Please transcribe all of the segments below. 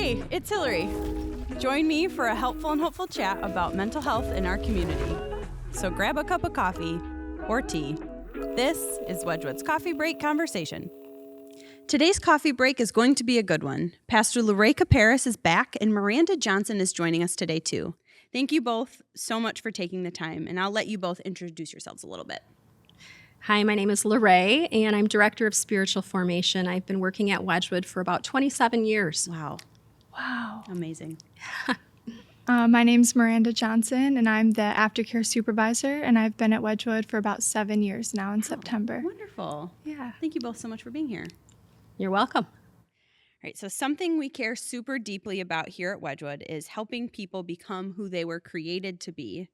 Hey, it's Hillary. Join me for a helpful and hopeful chat about mental health in our community. So grab a cup of coffee or tea. This is Wedgwood's Coffee Break Conversation. Today's coffee break is going to be a good one. Pastor LeRae Kuperus is back, and Maranda Johnson is joining us today too. Thank you both so much for taking the time, and I'll let you both introduce yourselves a little bit. Hi, my name is LeRae, and I'm Director of Spiritual Formation. I've been working at Wedgwood for about 27 years. Wow. Amazing. My name's Maranda Johnson, and I'm the Aftercare Supervisor, and I've been at Wedgwood for about 7 years now in September. Wonderful. Yeah. Thank you both so much for being here. You're welcome. All right, so something we care super deeply about here at Wedgwood is helping people become who they were created to be.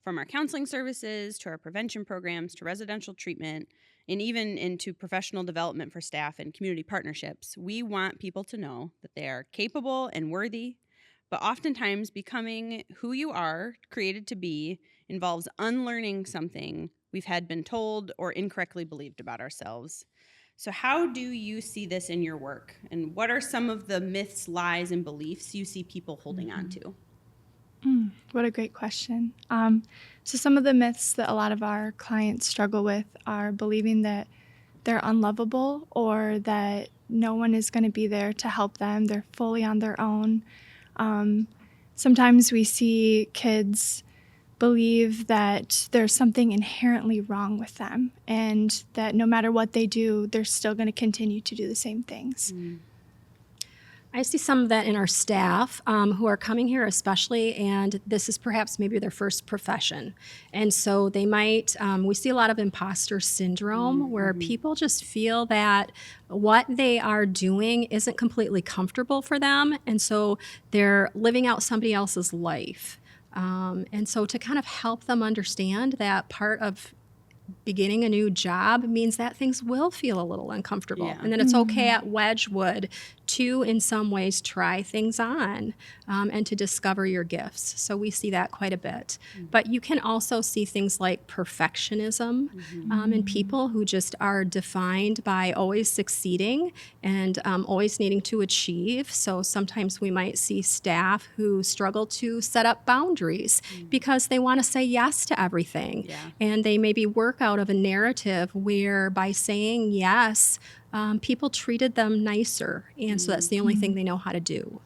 From our counseling services to our prevention programs to residential treatment and even into professional development for staff and community partnerships, we want people to know that they are capable and worthy, but oftentimes becoming who you are created to be involves unlearning something we've had been told or incorrectly believed about ourselves. So how do you see this in your work? And what are some of the myths, lies, and beliefs you see people holding on to? What a great question. So some of the myths that a lot of our clients struggle with are believing that they're unlovable or that no one is going to be there to help them. They're fully on their own. Sometimes we see kids believe that there's something inherently wrong with them and that no matter what they do, they're still going to continue to do the same things. I see some of that in our staff who are coming here especially, and this is perhaps maybe their first profession. And so they might, we see a lot of imposter syndrome where people just feel that what they are doing isn't completely comfortable for them, and so they're living out somebody else's life. And so to kind of help them understand that part of beginning a new job means that things will feel a little uncomfortable. Yeah. And then it's okay at Wedgwood to, in some ways, try things on and to discover your gifts. So we see that quite a bit. But you can also see things like perfectionism in people who just are defined by always succeeding and always needing to achieve. So sometimes we might see staff who struggle to set up boundaries because they want to say yes to everything. Yeah. And they maybe work out of a narrative where by saying yes, people treated them nicer, and so that's the only thing they know how to do.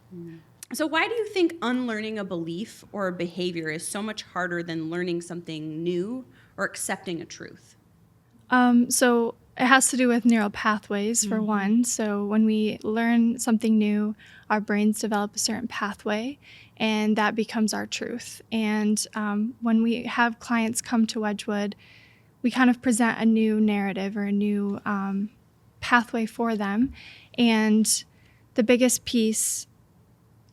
So why do you think unlearning a belief or a behavior is so much harder than learning something new or accepting a truth? So it has to do with neural pathways, for one. So when we learn something new, our brains develop a certain pathway, and that becomes our truth. And when we have clients come to Wedgwood, we kind of present a new narrative or a new pathway for them. And the biggest piece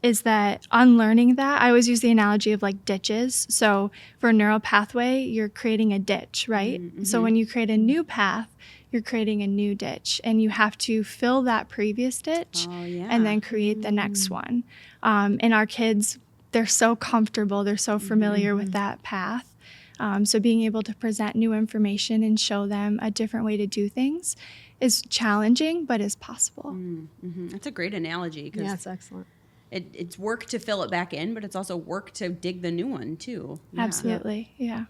is that unlearning that, I always use the analogy of like ditches. So for a neural pathway, you're creating a ditch, right? So when you create a new path, you're creating a new ditch, and you have to fill that previous ditch and then create the next one. And our kids, they're so comfortable, they're so familiar with that path. So being able to present new information and show them a different way to do things is challenging, but is possible. That's a great analogy. Yeah, that's excellent. It's work to fill it back in, but it's also work to dig the new one too. Yeah. Absolutely, yeah.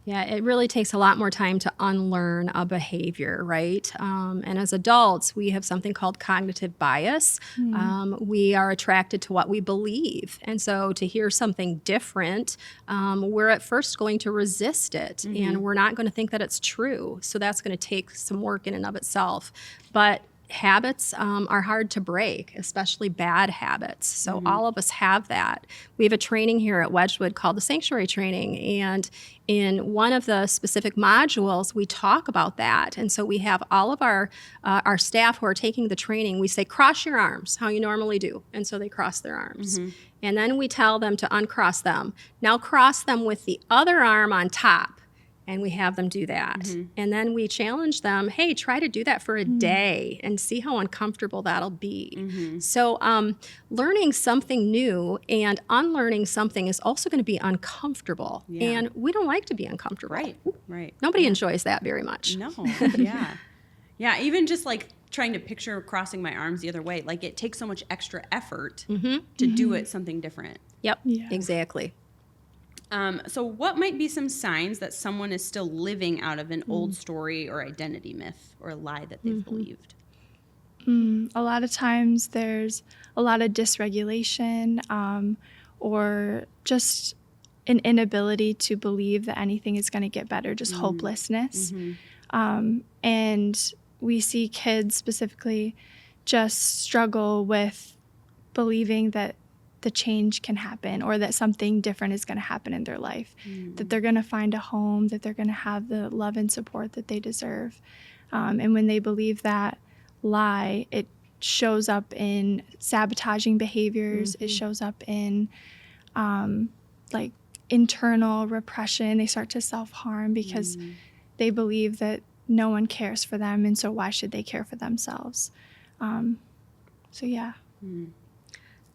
Yeah, it really takes a lot more time to unlearn a behavior, right? And as adults, we have something called cognitive bias. We are attracted to what we believe. And so to hear something different, we're at first going to resist it, and we're not going to think that it's true. So that's going to take some work in and of itself. But habits are hard to break, especially bad habits. So all of us have that. We have a training here at Wedgwood called the Sanctuary Training, and in one of the specific modules, we talk about that. And so we have all of our staff who are taking the training, we say, cross your arms, how you normally do. And so they cross their arms. And then we tell them to uncross them. Now cross them with the other arm on top. And we have them do that. And then we challenge them, hey, try to do that for a day and see how uncomfortable that'll be. So learning something new and unlearning something is also going to be uncomfortable. Yeah. And we don't like to be uncomfortable. Right. Nobody enjoys that very much. No, yeah. Yeah, even just like trying to picture crossing my arms the other way. Like, it takes so much extra effort to do it something different. Yep, Yeah. exactly. So what might be some signs that someone is still living out of an old story or identity myth or lie that they've believed? A lot of times there's a lot of dysregulation or just an inability to believe that anything is going to get better, just hopelessness. And we see kids specifically just struggle with believing that the change can happen or that something different is going to happen in their life, that they're going to find a home, that they're going to have the love and support that they deserve. And when they believe that lie, it shows up in sabotaging behaviors. It shows up in like internal repression. They start to self-harm because they believe that no one cares for them, and so why should they care for themselves? So yeah.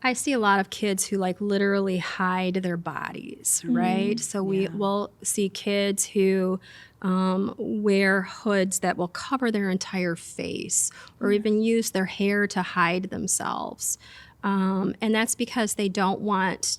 I see a lot of kids who like literally hide their bodies, right? So we will see kids who wear hoods that will cover their entire face or even use their hair to hide themselves. And that's because they don't want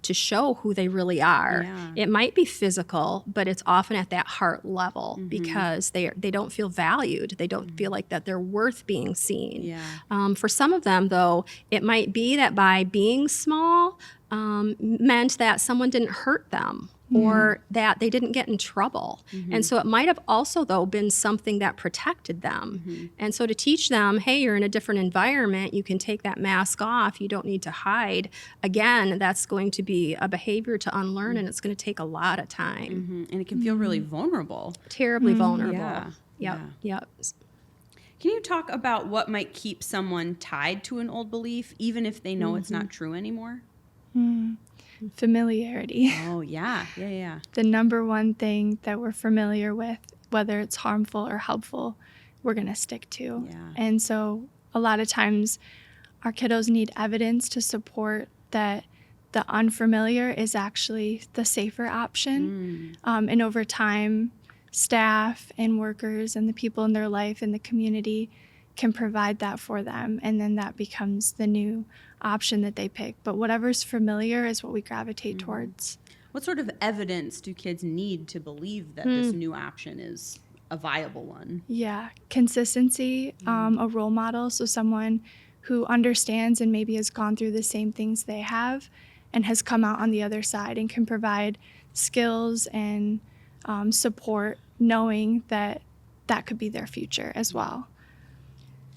to show who they really are. Yeah. It might be physical, but it's often at that heart level because they don't feel valued. They don't feel like that they're worth being seen. Yeah. For some of them, though, it might be that by being small meant that someone didn't hurt them or that they didn't get in trouble. And so it might have also, though, been something that protected them. And so to teach them, hey, you're in a different environment, you can take that mask off, you don't need to hide. Again, that's going to be a behavior to unlearn, and it's going to take a lot of time. And it can feel really vulnerable. Terribly vulnerable. Yeah. Yep. Can you talk about what might keep someone tied to an old belief, even if they know it's not true anymore? Familiarity. Oh, yeah. Yeah. The number one thing that we're familiar with, whether it's harmful or helpful, we're going to stick to. Yeah. And so a lot of times our kiddos need evidence to support that the unfamiliar is actually the safer option. And over time, staff and workers and the people in their life and the community can provide that for them. And then that becomes the new option that they pick. But whatever's familiar is what we gravitate towards. What sort of evidence do kids need to believe that this new option is a viable one? Yeah, consistency, a role model. So someone who understands and maybe has gone through the same things they have and has come out on the other side and can provide skills and support, knowing that that could be their future as well.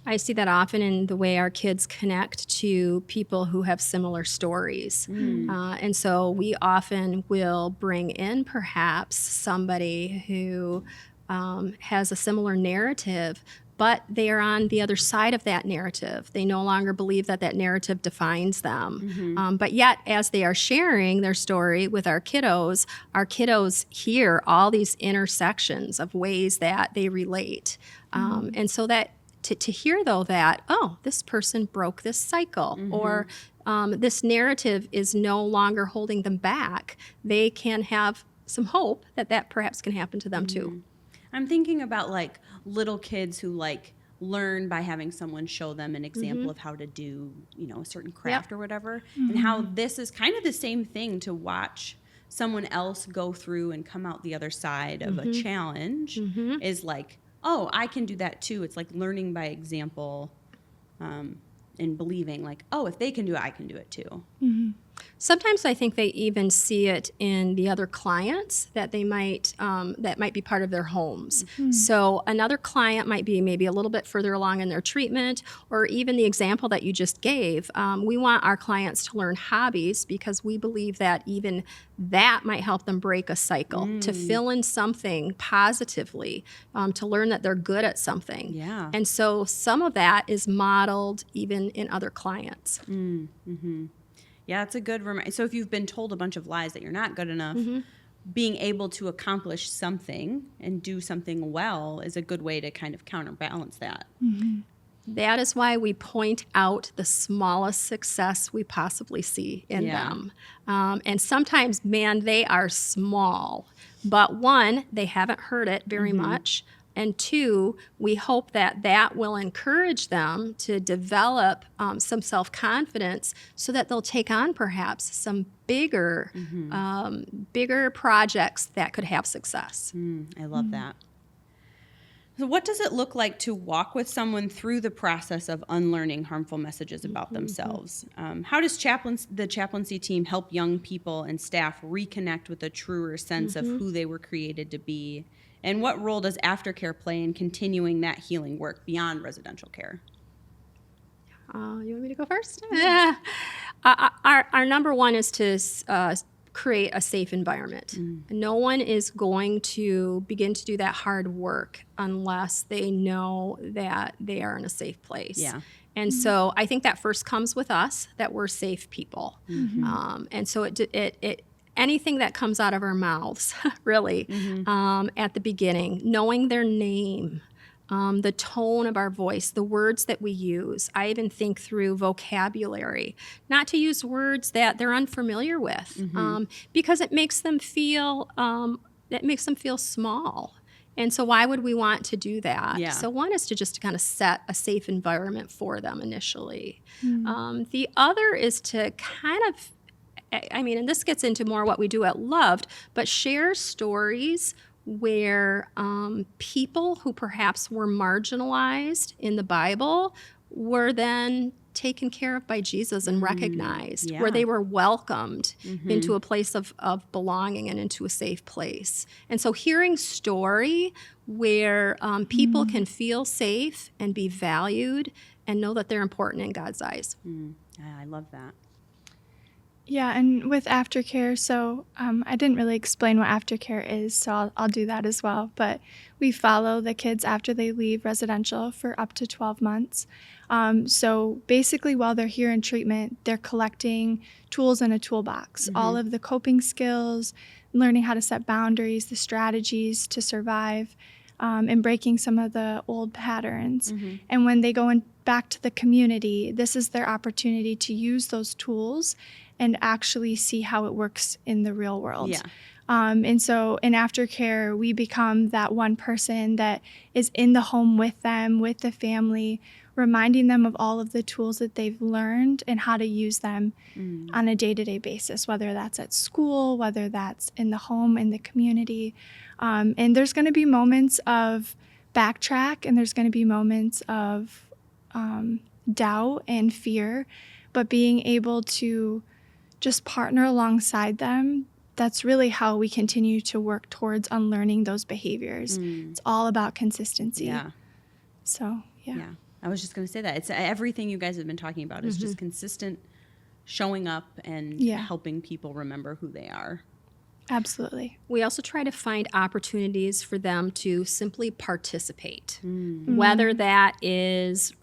I see that often in the way our kids connect to people who have similar stories. And so we often will bring in perhaps somebody who has a similar narrative, but they are on the other side of that narrative. They no longer believe that that narrative defines them. But yet, as they are sharing their story with our kiddos hear all these intersections of ways that they relate. And so that to hear, though, that, oh, this person broke this cycle, or this narrative is no longer holding them back, they can have some hope that that perhaps can happen to them too. I'm thinking about like little kids who like learn by having someone show them an example of how to do, a certain craft or whatever, and how this is kind of the same thing to watch someone else go through and come out the other side of a challenge is like, oh, I can do that too. It's like learning by example and believing like, oh, if they can do it, I can do it too. Sometimes I think they even see it in the other clients that they might that might be part of their homes. So another client might be maybe a little bit further along in their treatment, or even the example that you just gave. We want our clients to learn hobbies because we believe that even that might help them break a cycle, to fill in something positively, to learn that they're good at something. Yeah. And so some of that is modeled even in other clients. Yeah, it's a good reminder. So if you've been told a bunch of lies that you're not good enough, being able to accomplish something and do something well is a good way to kind of counterbalance that. That is why we point out the smallest success we possibly see in them. And sometimes, man, they are small. But one, they haven't heard it very much. And two, we hope that that will encourage them to develop some self-confidence so that they'll take on perhaps some bigger projects that could have success. I love that. So what does it look like to walk with someone through the process of unlearning harmful messages about themselves? How does the chaplaincy team help young people and staff reconnect with a truer sense of who they were created to be? And what role does aftercare play in continuing that healing work beyond residential care? You want me to go first? Our number one is to create a safe environment. No one is going to begin to do that hard work unless they know that they are in a safe place. Yeah. And so I think that first comes with us, that we're safe people. And so it anything that comes out of our mouths, really, at the beginning, knowing their name, the tone of our voice, the words that we use. I even think through vocabulary, not to use words that they're unfamiliar with, because it makes them feel small. And so why would we want to do that? Yeah. So one is to just kind of set a safe environment for them initially. The other is to kind of, and this gets into more what we do at Loved, but share stories where people who perhaps were marginalized in the Bible were then taken care of by Jesus and recognized, where they were welcomed into a place of belonging and into a safe place. And so hearing story where people can feel safe and be valued and know that they're important in God's eyes. I love that. Yeah, and with aftercare, so I didn't really explain what aftercare is, so I'll do that as well. But we follow the kids after they leave residential for up to 12 months. So basically, while they're here in treatment, they're collecting tools in a toolbox, all of the coping skills, learning how to set boundaries, the strategies to survive, and breaking some of the old patterns. And when they go back to the community, this is their opportunity to use those tools and actually see how it works in the real world. Yeah. And so in aftercare, we become that one person that is in the home with them, with the family, reminding them of all of the tools that they've learned and how to use them on a day-to-day basis, whether that's at school, whether that's in the home, in the community. And there's going to be moments of backtrack, and there's going to be moments of doubt and fear, but being able to just partner alongside them, that's really how we continue to work towards unlearning those behaviors. It's all about consistency. Yeah. So, yeah. I was just going to say that. It's everything you guys have been talking about is just consistent showing up and helping people remember who they are. Absolutely. We also try to find opportunities for them to simply participate, whether that is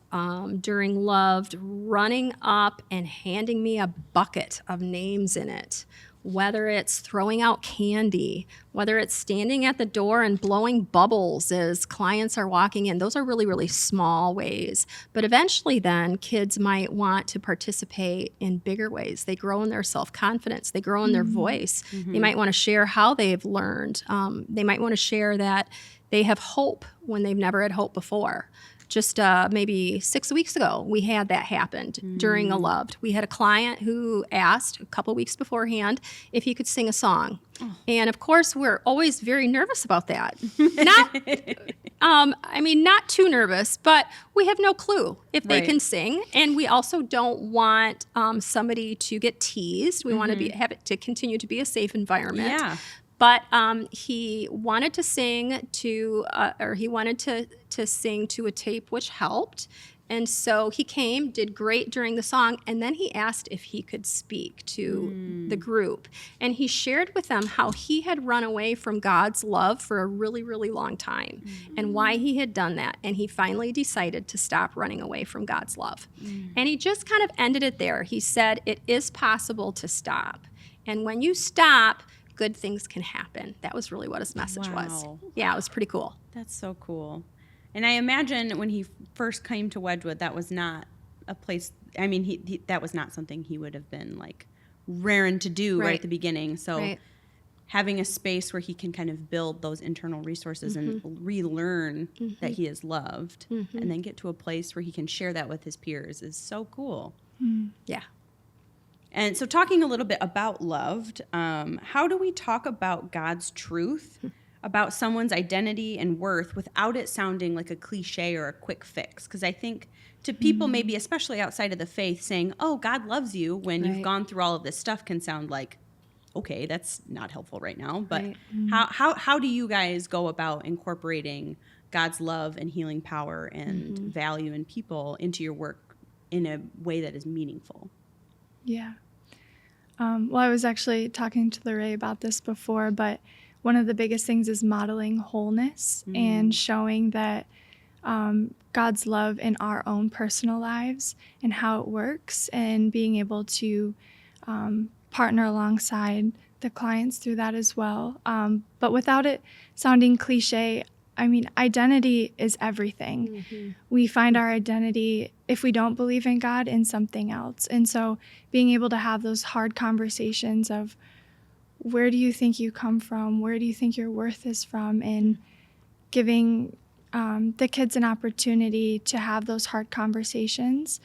during Loved, running up and handing me a bucket of names in it, whether it's throwing out candy, whether it's standing at the door and blowing bubbles as clients are walking in. Those are really, really small ways. But eventually then kids might want to participate in bigger ways. They grow in their self-confidence. They grow in their voice. They might want to share how they've learned. They might want to share that they have hope when they've never had hope before. Just maybe 6 weeks ago, we had that happen during a Loved. We had a client who asked a couple weeks beforehand if he could sing a song. And of course, we're always very nervous about that. Not too nervous, but we have no clue if they can sing. And we also don't want somebody to get teased. We want to have it to continue to be a safe environment. Yeah. But he wanted to sing to sing to a tape, which helped. And so he came, did great during the song, and then he asked if he could speak to the group. And he shared with them how he had run away from God's love for a really, really long time and why he had done that. And he finally decided to stop running away from God's love. And he just kind of ended it there. He said, it is possible to stop. And when you stop, good things can happen. That was really what his message was. Yeah, it was pretty cool. That's so cool. And I imagine when he first came to Wedgwood, that was not a place, that was not something he would have been like raring to do right at the beginning. So having a space where he can kind of build those internal resources and relearn that he is loved, and then get to a place where he can share that with his peers is so cool. Yeah. And so talking a little bit about loved, how do we talk about God's truth about someone's identity and worth without it sounding like a cliche or a quick fix? Because I think to people, maybe especially outside of the faith, saying, oh, God loves you when you've gone through all of this stuff can sound like, okay, that's not helpful right now. But how do you guys go about incorporating God's love and healing power and value in people into your work in a way that is meaningful? Yeah. Well, I was actually talking to LeRae about this before, but one of the biggest things is modeling wholeness and showing that God's love in our own personal lives and how it works, and being able to partner alongside the clients through that as well. But without it sounding cliche, I mean, identity is everything. We find our identity, if we don't believe in God, in something else. And so being able to have those hard conversations of, where do you think you come from? Where do you think your worth is from? And giving the kids an opportunity to have those hard conversations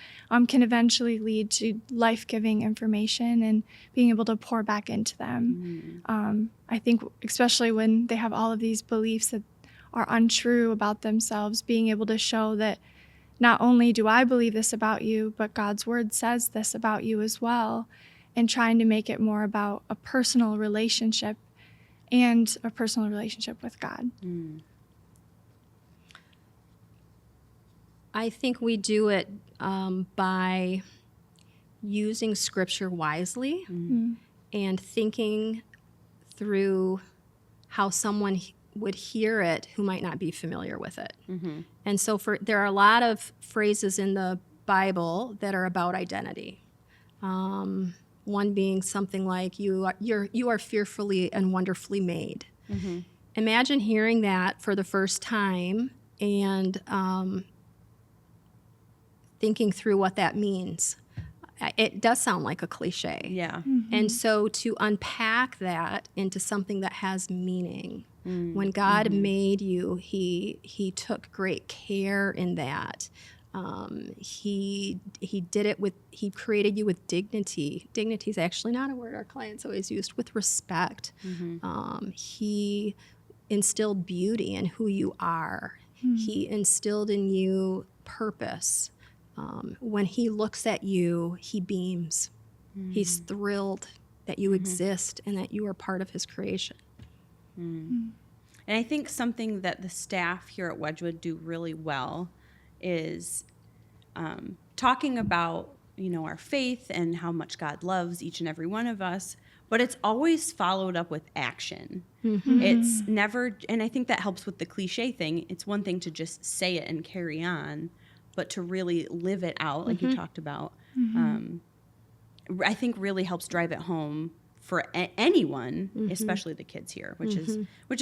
can eventually lead to life-giving information and being able to pour back into them. I think especially when they have all of these beliefs that are untrue about themselves, being able to show that not only do I believe this about you, but God's word says this about you as well, and trying to make it more about a personal relationship and a personal relationship with God. I think we do it by using scripture wisely and thinking through how someone would hear it who might not be familiar with it. And so there are a lot of phrases in the Bible that are about identity. One being something like, you are fearfully and wonderfully made. Imagine hearing that for the first time and thinking through what that means. It does sound like a cliche. Yeah. And so to unpack that into something that has meaning. When God made you, he took great care in that. He did it he created you with dignity. Dignity is actually not a word our clients always used, with respect. He instilled beauty in who you are. He instilled in you purpose. When he looks at you, he beams. He's thrilled that you exist and that you are part of his creation. And I think something that the staff here at Wedgwood do really well is talking about, our faith and how much God loves each and every one of us, but it's always followed up with action. It's never, and I think that helps with the cliche thing. It's one thing to just say it and carry on, but to really live it out, like you talked about, I think really helps drive it home for anyone, especially the kids here, which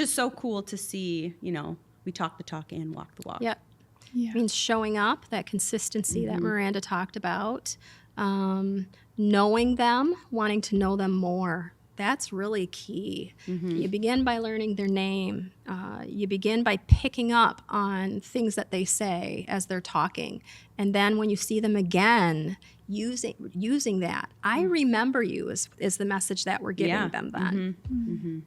is so cool to see. We talk the talk and walk the walk. Yeah. It means showing up, that consistency that Miranda talked about, knowing them, wanting to know them more. That's really key. You begin by learning their name. You begin by picking up on things that they say as they're talking. And then when you see them again, using that. I remember you is the message that we're giving them then.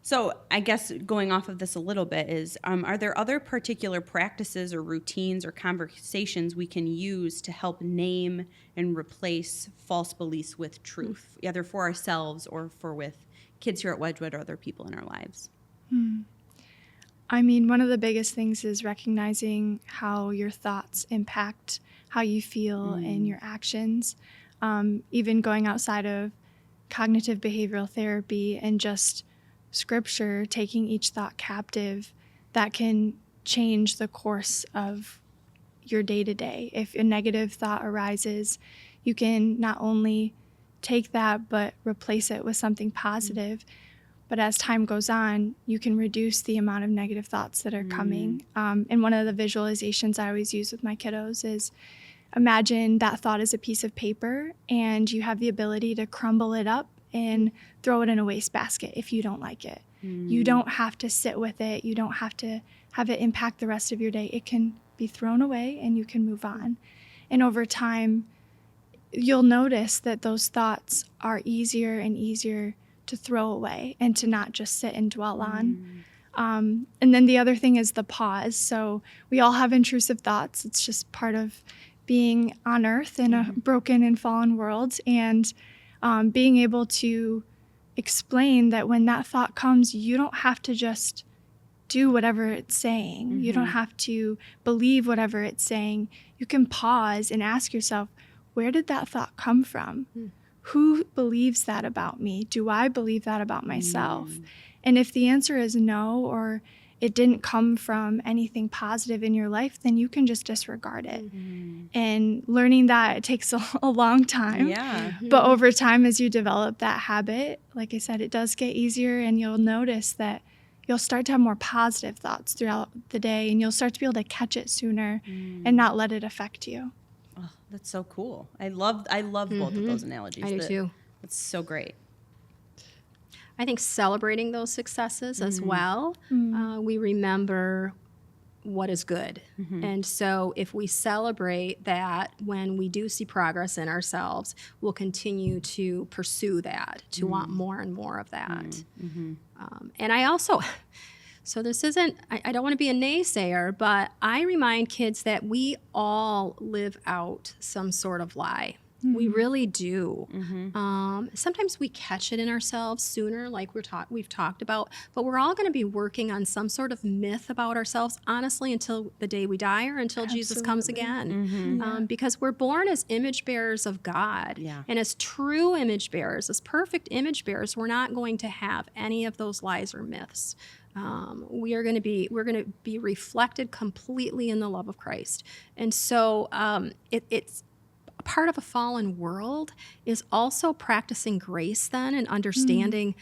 So I guess going off of this a little bit is, are there other particular practices or routines or conversations we can use to help name and replace false beliefs with truth, either for ourselves or with kids here at Wedgwood or other people in our lives? I mean, one of the biggest things is recognizing how your thoughts impact how you feel and your actions. Even going outside of cognitive behavioral therapy and just scripture, taking each thought captive, that can change the course of your day-to-day. If a negative thought arises, you can not only take that but replace it with something positive. But as time goes on, you can reduce the amount of negative thoughts that are coming. And one of the visualizations I always use with my kiddos is, imagine that thought is a piece of paper and you have the ability to crumble it up and throw it in a wastebasket if you don't like it. You don't have to sit with it. You don't have to have it impact the rest of your day. It can be thrown away and you can move on. And over time, you'll notice that those thoughts are easier and easier to throw away and to not just sit and dwell on. And then the other thing is the pause. So we all have intrusive thoughts. It's just part of being on earth in a broken and fallen world. And being able to explain that when that thought comes, you don't have to just do whatever it's saying. You don't have to believe whatever it's saying. You can pause and ask yourself, where did that thought come from? Who believes that about me? Do I believe that about myself? And if the answer is no, or it didn't come from anything positive in your life, then you can just disregard it. And learning that, it takes a long time. But over time, as you develop that habit, like I said, it does get easier, and you'll notice that you'll start to have more positive thoughts throughout the day, and you'll start to be able to catch it sooner and not let it affect you. Oh, that's so cool. I love both of those analogies. I do too. That's so great. I think celebrating those successes as well, we remember what is good. And so if we celebrate that when we do see progress in ourselves, we'll continue to pursue that, to want more and more of that. And I also, so this isn't, I don't want to be a naysayer, but I remind kids that we all live out some sort of lie. We really do. Sometimes we catch it in ourselves sooner, like we've talked about, but we're all going to be working on some sort of myth about ourselves, honestly, until the day we die or until Jesus comes again. Because we're born as image bearers of God. And as true image bearers, as perfect image bearers, we're not going to have any of those lies or myths. We're going to be reflected completely in the love of Christ. And so it's part of a fallen world is also practicing grace then and understanding,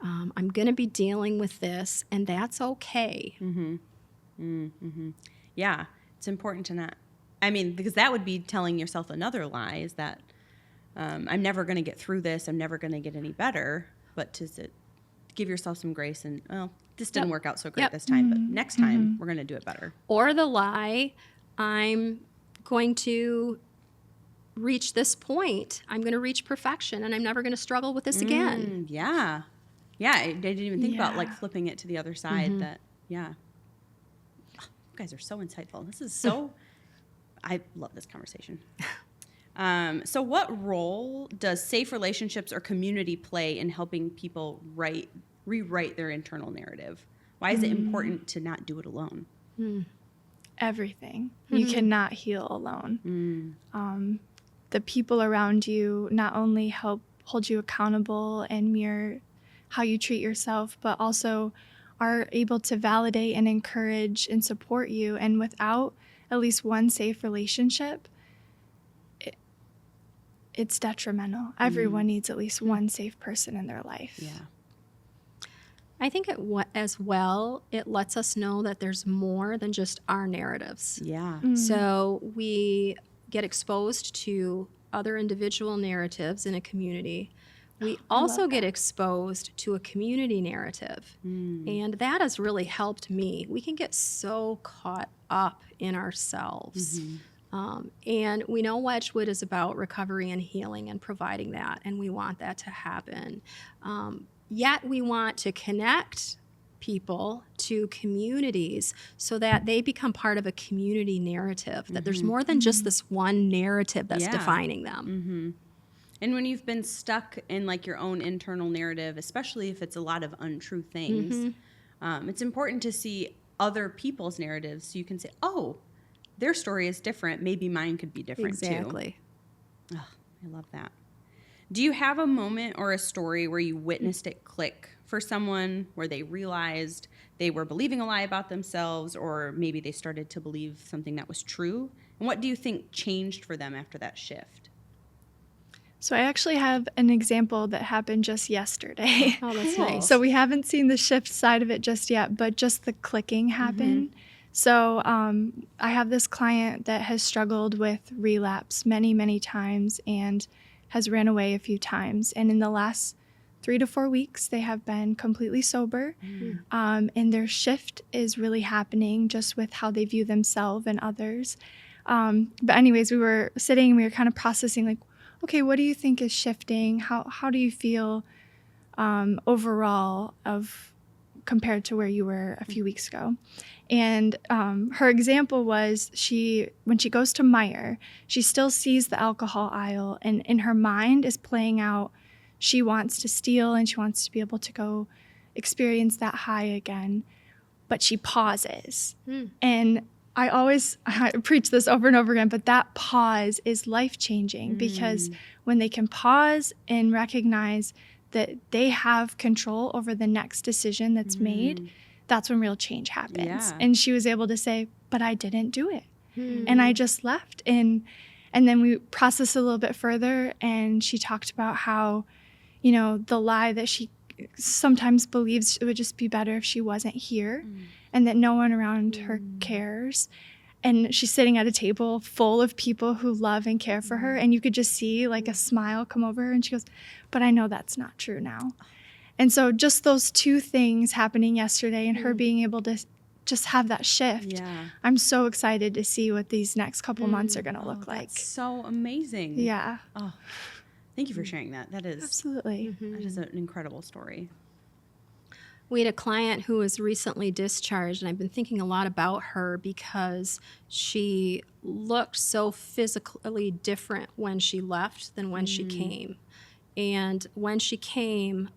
I'm going to be dealing with this, and that's okay. Yeah, it's important to not, because that would be telling yourself another lie, is that I'm never going to get through this, I'm never going to get any better, but to give yourself some grace and, well, this didn't work out so great this time, but next time we're going to do it better. Or the lie, I'm going to reach this point. I'm going to reach perfection, and I'm never going to struggle with this again. Yeah, I didn't even think about like flipping it to the other side. That you guys are so insightful. This is so. I love this conversation. So, what role does safe relationships or community play in helping people rewrite their internal narrative? Why is it important to not do it alone? Everything. You cannot heal alone. The people around you not only help hold you accountable and mirror how you treat yourself, but also are able to validate and encourage and support you. And without at least one safe relationship, it's detrimental. Everyone needs at least one safe person in their life. I think as well, it lets us know that there's more than just our narratives. So we get exposed to other individual narratives in a community. We also get exposed to a community narrative. And that has really helped me. We can get so caught up in ourselves. And we know Wedgwood is about recovery and healing and providing that, and we want that to happen. Yet we want to connect people to communities so that they become part of a community narrative, that there's more than just this one narrative that's defining them. And when you've been stuck in like your own internal narrative, especially if it's a lot of untrue things, it's important to see other people's narratives so you can say, oh, their story is different. Maybe mine could be different too. Oh, I love that. Do you have a moment or a story where you witnessed it click for someone, where they realized they were believing a lie about themselves, or maybe they started to believe something that was true? And what do you think changed for them after that shift? So I actually have an example that happened just yesterday. Oh, that's nice. So we haven't seen the shift side of it just yet, but just the clicking happened. So I have this client that has struggled with relapse many, many times and has ran away a few times. And in the last 3 to 4 weeks, they have been completely sober. And their shift is really happening just with how they view themselves and others. But anyways, we were sitting and we were kind of processing, like, okay, what do you think is shifting? How do you feel overall compared to where you were a few weeks ago? And her example was when she goes to Meijer, she still sees the alcohol aisle, and in her mind is playing out, she wants to steal and she wants to be able to go experience that high again, but she pauses. And I preach this over and over again, but that pause is life-changing because when they can pause and recognize that they have control over the next decision that's made, that's when real change happens. Yeah. And she was able to say, but I didn't do it. And I just left. And then we processed a little bit further, and she talked about how, the lie that she sometimes believes it would just be better if she wasn't here and that no one around her cares. And she's sitting at a table full of people who love and care for her. And you could just see like a smile come over her. And she goes, but I know that's not true now. And so just those two things happening yesterday and her being able to just have that shift. Yeah. I'm so excited to see what these next couple months are going to look like. That's so amazing. Yeah. Oh, thank you for sharing that. That is Absolutely. that is an incredible story. We had a client who was recently discharged, and I've been thinking a lot about her because she looked so physically different when she left than when she came. And when she came,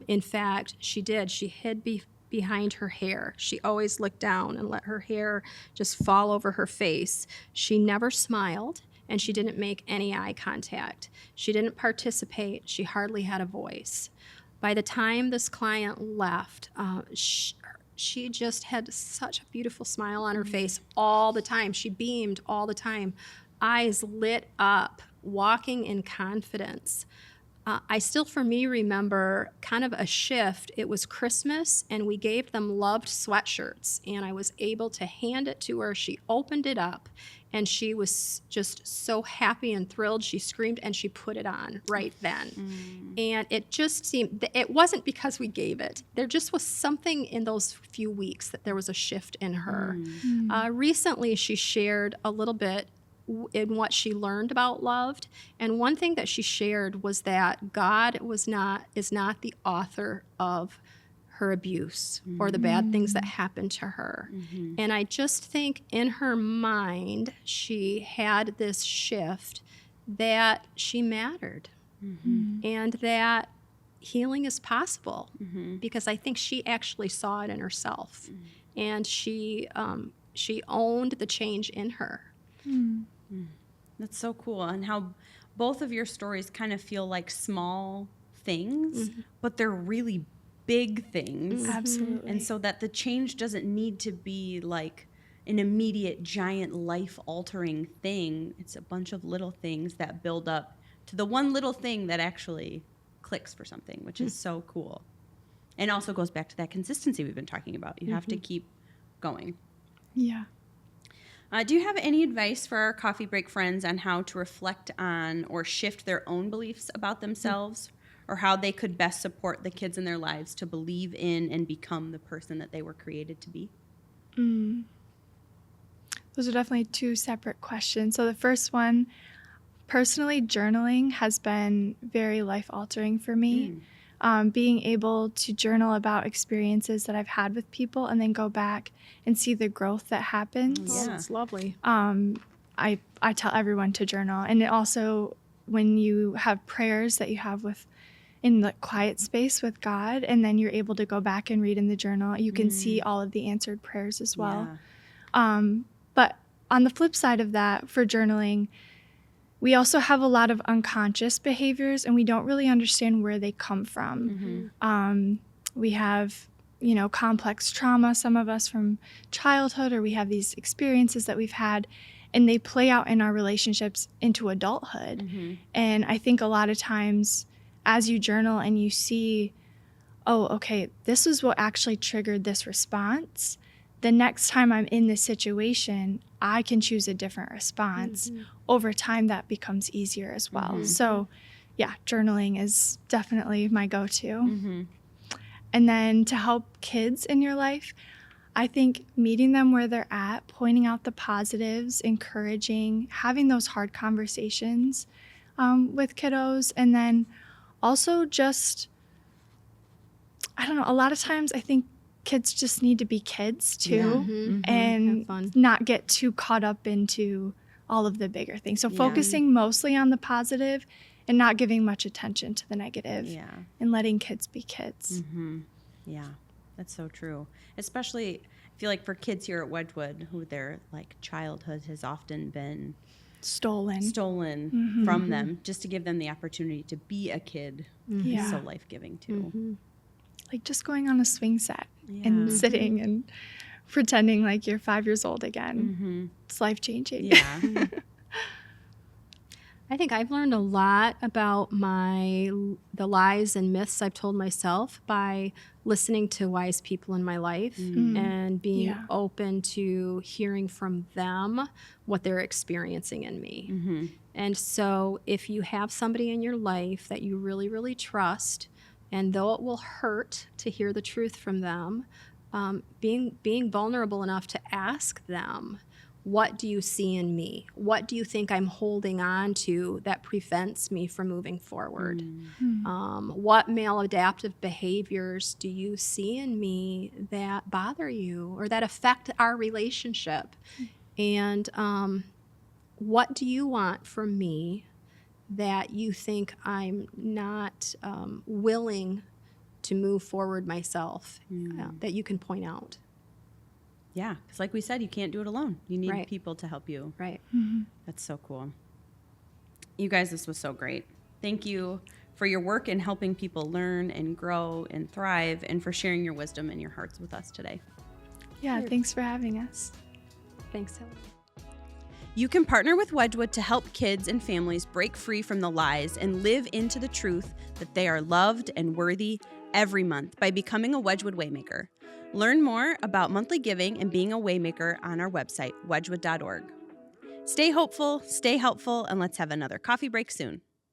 in fact, she hid behind her hair. She always looked down and let her hair just fall over her face. She never smiled, and she didn't make any eye contact. She didn't participate. She hardly had a voice. By the time this client left, she just had such a beautiful smile on her face all the time. She beamed all the time, eyes lit up, walking in confidence. I still, for me, remember kind of a shift. It was Christmas, and we gave them loved sweatshirts, and I was able to hand it to her. She opened it up, and she was just so happy and thrilled. She screamed, and she put it on right then. And it just seemed, it wasn't because we gave it. There just was something in those few weeks that there was a shift in her. Recently, she shared a little bit in what she learned about love, and one thing that she shared was that God is not the author of her abuse or the bad things that happened to her. And I just think in her mind she had this shift that she mattered and that healing is possible because I think she actually saw it in herself and she owned the change in her. That's so cool. And how both of your stories kind of feel like small things, but they're really big things. Absolutely. And so that the change doesn't need to be like an immediate, giant, life-altering thing. It's a bunch of little things that build up to the one little thing that actually clicks for something, which is so cool. And also goes back to that consistency we've been talking about. You have to keep going. Yeah. Do you have any advice for our coffee break friends on how to reflect on or shift their own beliefs about themselves, or how they could best support the kids in their lives to believe in and become the person that they were created to be? Those are definitely two separate questions. So the first one, personally, journaling has been very life-altering for me. Being able to journal about experiences that I've had with people and then go back and see the growth that happens. Oh, that's lovely. I tell everyone to journal. And it also, when you have prayers that you have in the quiet space with God, and then you're able to go back and read in the journal, you can see all of the answered prayers as well. But on the flip side of that, for journaling, we also have a lot of unconscious behaviors, and we don't really understand where they come from. We have, complex trauma, some of us from childhood, or we have these experiences that we've had, and they play out in our relationships into adulthood. And I think a lot of times as you journal and you see, oh, okay, this is what actually triggered this response, the next time I'm in this situation, I can choose a different response, over time that becomes easier as well. So yeah, journaling is definitely my go-to. And then to help kids in your life, I think meeting them where they're at, pointing out the positives, encouraging, having those hard conversations with kiddos, and then also just, I don't know, a lot of times I think kids just need to be kids too, and Have fun. not get too caught up into all of the bigger things. So focusing mostly on the positive and not giving much attention to the negative, and letting kids be kids. Yeah, that's so true. Especially, I feel like for kids here at Wedgwood, who their like childhood has often been Stolen. from them, just to give them the opportunity to be a kid is so life-giving too. Like just going on a swing set and sitting and pretending like you're 5 years old again. It's life-changing. Yeah. I think I've learned a lot about the lies and myths I've told myself by listening to wise people in my life and being open to hearing from them what they're experiencing in me. And so if you have somebody in your life that you really, really trust, and though it will hurt to hear the truth from them, being vulnerable enough to ask them, what do you see in me? What do you think I'm holding on to that prevents me from moving forward? What maladaptive behaviors do you see in me that bother you or that affect our relationship? And what do you want from me that you think I'm not willing to move forward myself, that you can point out? Yeah, because like we said, you can't do it alone. You need people to help you. Right. That's so cool. You guys, this was so great. Thank you for your work in helping people learn and grow and thrive, and for sharing your wisdom and your hearts with us today. Yeah, thanks for having us. Thanks, Helen. You can partner with Wedgwood to help kids and families break free from the lies and live into the truth that they are loved and worthy every month by becoming a Wedgwood Waymaker. Learn more about monthly giving and being a Waymaker on our website, wedgwood.org. Stay hopeful, stay helpful, and let's have another coffee break soon.